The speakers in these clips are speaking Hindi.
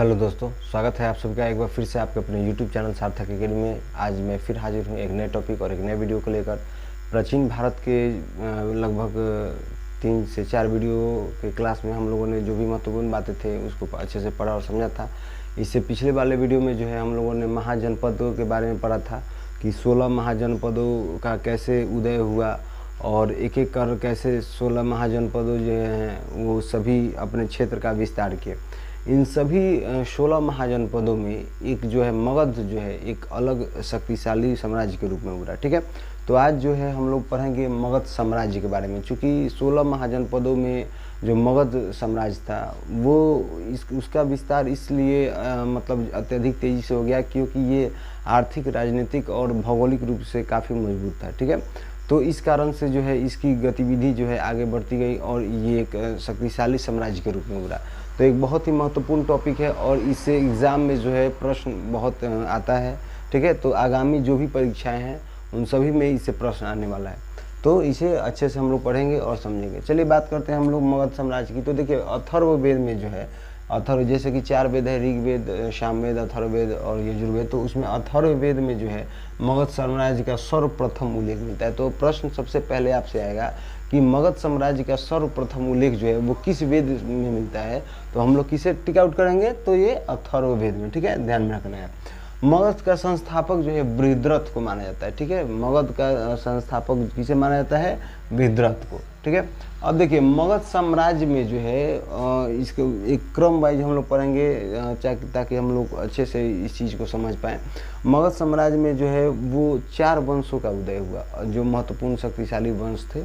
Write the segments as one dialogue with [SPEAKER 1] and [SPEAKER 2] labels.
[SPEAKER 1] हेलो दोस्तों, स्वागत है आप सबका एक बार फिर से आपके अपने YouTube चैनल सार्थक एकेडमी में। आज मैं फिर हाजिर हूँ एक नए टॉपिक और एक नए वीडियो को लेकर। प्राचीन भारत के लगभग 3 से 4 वीडियो के क्लास में हम लोगों ने जो भी महत्वपूर्ण बातें थे उसको अच्छे से पढ़ा और समझा था। इससे पिछले वाले वीडियो में जो है हम लोगों ने महाजनपदों के बारे में पढ़ा था कि 16 महाजनपदों का कैसे उदय हुआ और एक एक कर कैसे 16 महाजनपदों जो हैं वो सभी अपने क्षेत्र का विस्तार किए। इन सभी 16 महाजनपदों में एक जो है मगध जो है एक अलग शक्तिशाली साम्राज्य के रूप में उभरा। ठीक है, तो आज जो है हम लोग पढ़ेंगे मगध साम्राज्य के बारे में। चूँकि 16 महाजनपदों में जो मगध साम्राज्य था वो उसका विस्तार इसलिए मतलब अत्यधिक तेज़ी से हो गया क्योंकि ये आर्थिक, राजनीतिक और भौगोलिक रूप से काफ़ी मजबूत था। ठीक है, तो इस कारण से जो है इसकी गतिविधि जो है आगे बढ़ती गई और ये एक शक्तिशाली साम्राज्य के रूप में उभरा। तो एक बहुत ही महत्वपूर्ण टॉपिक है और इससे एग्ज़ाम में जो है प्रश्न बहुत आता है। ठीक है, तो आगामी जो भी परीक्षाएं हैं उन सभी में इससे प्रश्न आने वाला है, तो इसे अच्छे से हम लोग पढ़ेंगे और समझेंगे। चलिए बात करते हैं हम लोग मगध साम्राज्य की। तो देखिए अथर्ववेद में जो है अथर्व, जैसे कि 4 वेद है, ऋग्वेद, सामवेद, अथर्ववेद और यजुर्वेद, तो उसमें अथर्ववेद में जो है मगध साम्राज्य का सर्वप्रथम उल्लेख मिलता है। तो प्रश्न सबसे पहले आपसे आएगा कि मगध साम्राज्य का सर्वप्रथम उल्लेख जो है वो किस वेद में मिलता है, तो हम लोग किसे टिक आउट करेंगे, तो ये अथर्ववेद में। ठीक है, ध्यान में रखना है। मगध का संस्थापक जो है बृहद्रथ को माना जाता है। ठीक है, मगध का संस्थापक किसे माना जाता है, बृहद्रथ को। ठीक है, अब देखिए मगध साम्राज्य में जो है इसको एक क्रम वाइज हम लोग पढ़ेंगे ताकि हम लोग अच्छे से इस चीज़ को समझ पाएँ। मगध साम्राज्य में जो है वो 4 वंशों का उदय हुआ जो महत्वपूर्ण शक्तिशाली वंश थे।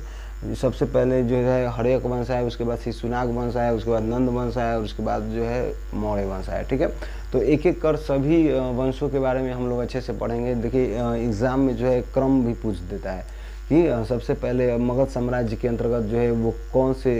[SPEAKER 1] सबसे पहले जो है हर्यक वंश आया, उसके बाद शिशुनाग वंश आया, उसके बाद नंद वंश आया और उसके बाद जो है मौर्य वंश आया। ठीक है, तो एक एक कर सभी वंशों के बारे में हम लोग अच्छे से पढ़ेंगे। देखिए एग्ज़ाम में जो है क्रम भी पूछ देता है कि सबसे पहले मगध साम्राज्य के अंतर्गत जो है वो कौन से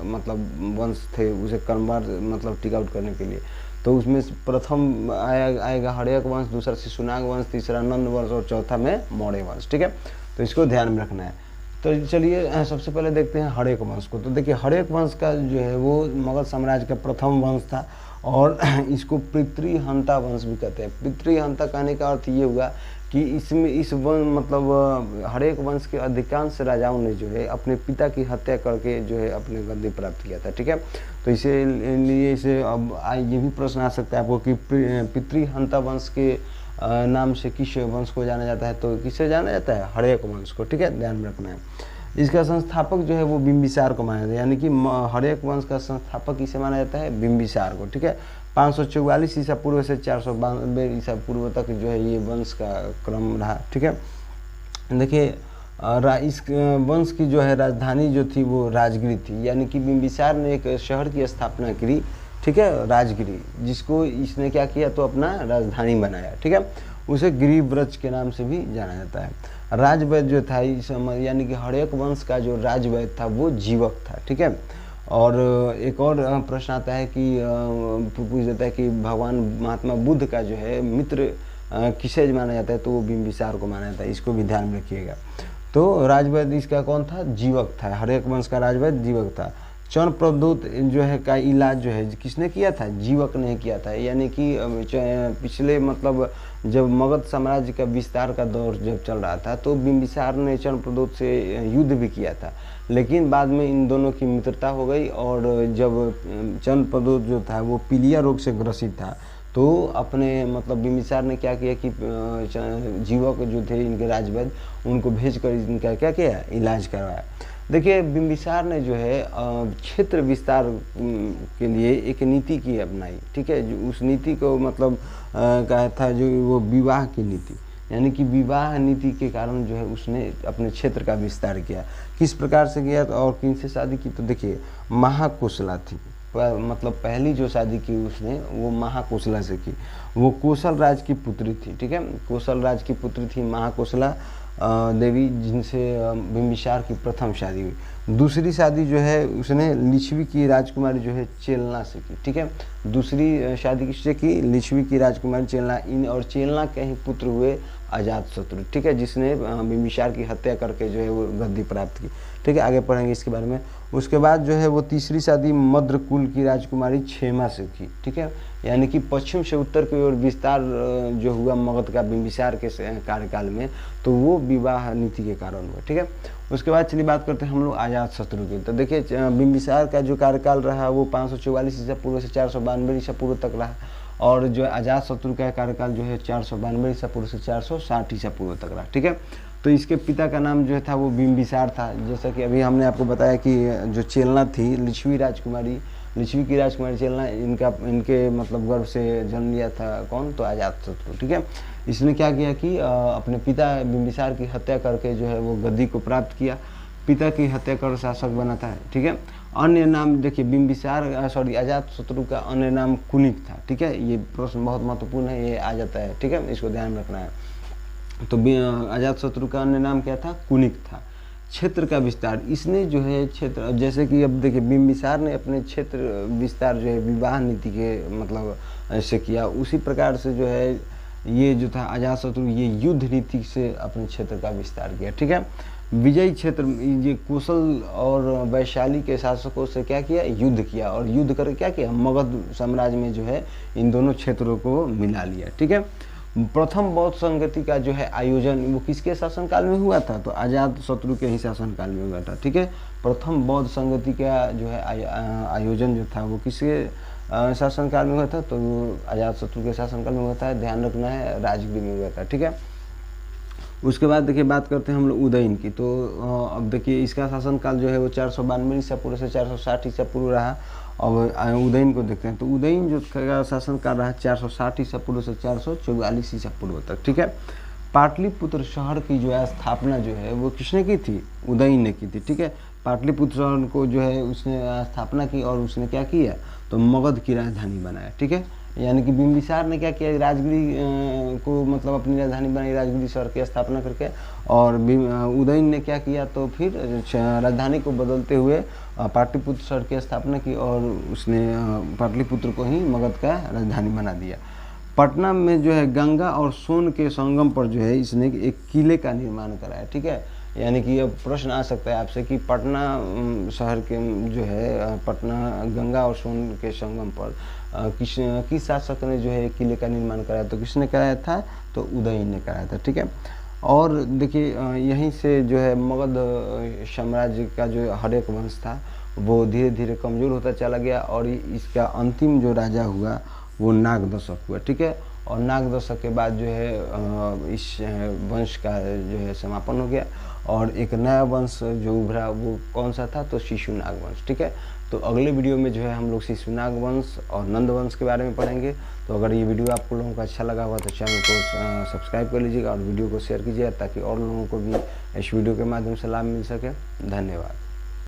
[SPEAKER 1] मतलब वंश थे, उसे क्रमवार मतलब टिक आउट करने के लिए। तो उसमें प्रथम आएगा हर्यक वंश, दूसरा शिशुनाग वंश, तीसरा नंद वंश और चौथा में मौर्य वंश। ठीक है, तो इसको ध्यान में रखना है। तो चलिए सबसे पहले देखते हैं हर्यक वंश को। तो देखिए हर्यक वंश का जो है वो मगध साम्राज्य का प्रथम वंश था और इसको पितृहंता वंश भी कहते हैं। पितृहंता कहने का अर्थ ये हुआ कि इसमें इस वंश मतलब हर्यक वंश के अधिकांश राजाओं ने जो है अपने पिता की हत्या करके जो है अपने गद्दी प्राप्त किया था। ठीक है, तो इसीलिए इसे अब ये भी प्रश्न आ सकता है आपको कि पितृहंता वंश के नाम से किस वंश को जाना जाता है, तो किससे जाना जाता है, हर्यक वंश को। ठीक है, ध्यान में रखना है। इसका संस्थापक जो है वो बिंबिसार को माना जाता है, यानी कि हर्यक वंश का संस्थापक किसे माना जाता है, बिंबिसार को। ठीक है, 544 ईसा पूर्व से 492 ईसा पूर्व तक जो है ये वंश का क्रम रहा। ठीक है, देखिए इस वंश की जो है राजधानी जो थी वो राजगिरी थी, यानी कि बिंबिसार ने एक शहर की स्थापना की। ठीक है, राजगिरी, जिसको इसने क्या किया, तो अपना राजधानी बनाया। ठीक है, उसे गिरिव्रज के नाम से भी जाना जाता है। राजवैद्य जो था इस यानी कि हर्यक वंश का जो राजवैद्य था वो जीवक था। ठीक है, और एक और प्रश्न आता है कि पूछ देता है कि भगवान महात्मा बुद्ध का जो है मित्र किसे माना जाता है, तो वो बिंबिसार को माना जाता है। इसको भी ध्यान में रखिएगा। तो राजवैद्य इसका कौन था, जीवक था। हर्यक वंश का राजवैद्य जीवक था। चरण प्रद्योत जो है का इलाज जो है किसने किया था, जीवक ने किया था। यानी कि पिछले मतलब जब मगध साम्राज्य का विस्तार का दौर जब चल रहा था तो बिंबिसार ने चरण प्रद्योत से युद्ध भी किया था, लेकिन बाद में इन दोनों की मित्रता हो गई और जब चरण प्रद्योत जो था वो पीलिया रोग से ग्रसित था तो अपने मतलब बिंबिसार ने क्या किया कि जीवक जो थे इनके राजवैद्य उनको भेजकर इनका क्या किया, इलाज करवाया। देखिए बिंबिसार ने जो है क्षेत्र विस्तार के लिए एक नीति की अपनाई। ठीक है, जो उस नीति को मतलब कहा था जो वो विवाह की नीति, यानी कि विवाह नीति के कारण जो है उसने अपने क्षेत्र का विस्तार किया। किस प्रकार से किया और किन से शादी की, तो देखिए महाकोशला थी, मतलब पहली जो शादी की उसने वो महाकोशला से की। वो कोशल राज की पुत्री थी। ठीक है, कोशल राज की पुत्री थी महाकोशला देवी, जिनसे बिंबिसार की प्रथम शादी हुई। दूसरी शादी जो है उसने लिच्छवी की राजकुमारी जो है चेलना से की। ठीक है, दूसरी शादी किससे की, लिच्छवी की राजकुमारी चेलना। इन और चेलना के ही पुत्र हुए अजातशत्रु। ठीक है, जिसने बिंबिसार की हत्या करके जो है वो गद्दी प्राप्त की। ठीक है, आगे पढ़ेंगे इसके बारे में। उसके बाद जो है वो तीसरी शादी मद्र कुल की राजकुमारी क्षेमा से की, ठीक है। यानी कि पश्चिम से उत्तर की ओर विस्तार जो हुआ मगध का बिंबिसार के कार्यकाल में, तो वो विवाह नीति के कारण हुआ, ठीक है। उसके बाद चलिए बात करते हैं हम लोग अजातशत्रु की। तो देखिए बिंबिसार का जो कार्यकाल रहा वो 544 ईसा पूर्व से 492 ईसा पूर्व तक रहा, और जो अजातशत्रु का कार्यकाल जो है 492 ईसा पूर्व से 460 ईसा पूर्व तक रहा, ठीक है। तो इसके पिता का नाम जो था वो बिंबिसार था। जैसा कि अभी हमने आपको बताया कि जो चेलना थी लिच्छवी की राजकुमारी चेलना, इनके मतलब गर्भ से जन्म लिया था कौन, तो अजातशत्रु, ठीक है। इसने क्या किया कि अपने पिता बिंबिसार की हत्या करके जो है वो गद्दी को प्राप्त किया, पिता की हत्या कर शासक बना था, ठीक है। अन्य नाम देखिए बिंबिसार अजातशत्रु का अन्य नाम कुनिक था, ठीक है। ये प्रश्न बहुत महत्वपूर्ण है, ये आ जाता है, ठीक है, इसको ध्यान रखना है। तो अजातशत्रु का अन्य नाम क्या था, कुनिक था। क्षेत्र का विस्तार, इसने जो है क्षेत्र, जैसे कि अब देखिए बिंबिसार ने अपने क्षेत्र विस्तार जो है विवाह नीति के मतलब ऐसे किया, उसी प्रकार से जो है ये जो था अजातशत्रु ये युद्ध नीति से अपने क्षेत्र का विस्तार किया, ठीक है। विजयी क्षेत्र, ये कौशल और वैशाली के शासकों से क्या किया, युद्ध किया, और युद्ध करके क्या किया, मगध साम्राज्य में जो है इन दोनों क्षेत्रों को मिला लिया, ठीक है। प्रथम बौद्ध संगति का जो है आयोजन वो किसके शासनकाल में हुआ था, तो अजातशत्रु के ही शासनकाल में हुआ था, ठीक है। प्रथम बौद्ध संगति का जो है आयोजन जो था वो किसके शासनकाल में हुआ था, तो अजातशत्रु के शासनकाल में हुआ था, ध्यान रखना है, राजगीर में हुआ था, ठीक है। उसके बाद देखिए बात करते हैं हम लोग उदयन की। तो अब देखिए इसका शासनकाल जो है वो 492 ईसा पूर्व से 460 ईसा पूर्व रहा। अब उदयन को देखते हैं, तो उदयन जो का शासनकाल रहा 460 ईसा पूर्व से 444 ईसा पूर्व तक, ठीक है। पाटलिपुत्र शहर की जो है स्थापना जो है वो किसने की थी, उदयन ने की थी, ठीक है। पाटलिपुत्र शहर को जो है उसने स्थापना की, और उसने क्या किया, तो मगध की राजधानी बनाया, ठीक है। यानी कि बिंबिसार ने क्या किया, राजगिरी को मतलब अपनी राजधानी बनाई, राजगिरी शहर की स्थापना करके, और उदयन ने क्या किया, तो फिर राजधानी को बदलते हुए पाटलिपुत्र शहर की स्थापना की, और उसने पाटलिपुत्र को ही मगध का राजधानी बना दिया। पटना में जो है गंगा और सोन के संगम पर जो है इसने एक किले का निर्माण कराया, ठीक है। यानी कि अब प्रश्न आ सकता है आपसे कि पटना शहर के जो है पटना गंगा और सोन के संगम पर किस शासक ने जो है किले का निर्माण कराया, तो किसने कराया था, तो उदयन ने कराया था, ठीक है। और देखिए यहीं से जो है मगध साम्राज्य का जो हर एक वंश था वो धीरे धीरे कमज़ोर होता चला गया, और इसका अंतिम जो राजा हुआ वो नागदशक हुआ, ठीक है। और नागदशक के बाद जो है इस वंश का जो है समापन हो गया, और एक नया वंश जो उभरा वो कौन सा था, तो शिशुनाग वंश, ठीक है। तो अगले वीडियो में जो है हम लोग शिशुनाग वंश और नंद वंश के बारे में पढ़ेंगे। तो अगर ये वीडियो आप लोगों को अच्छा लगा हुआ तो चैनल को सब्सक्राइब कर लीजिएगा और वीडियो को शेयर कीजिएगा, ताकि और लोगों को भी इस वीडियो के माध्यम से लाभ मिल सके। धन्यवाद।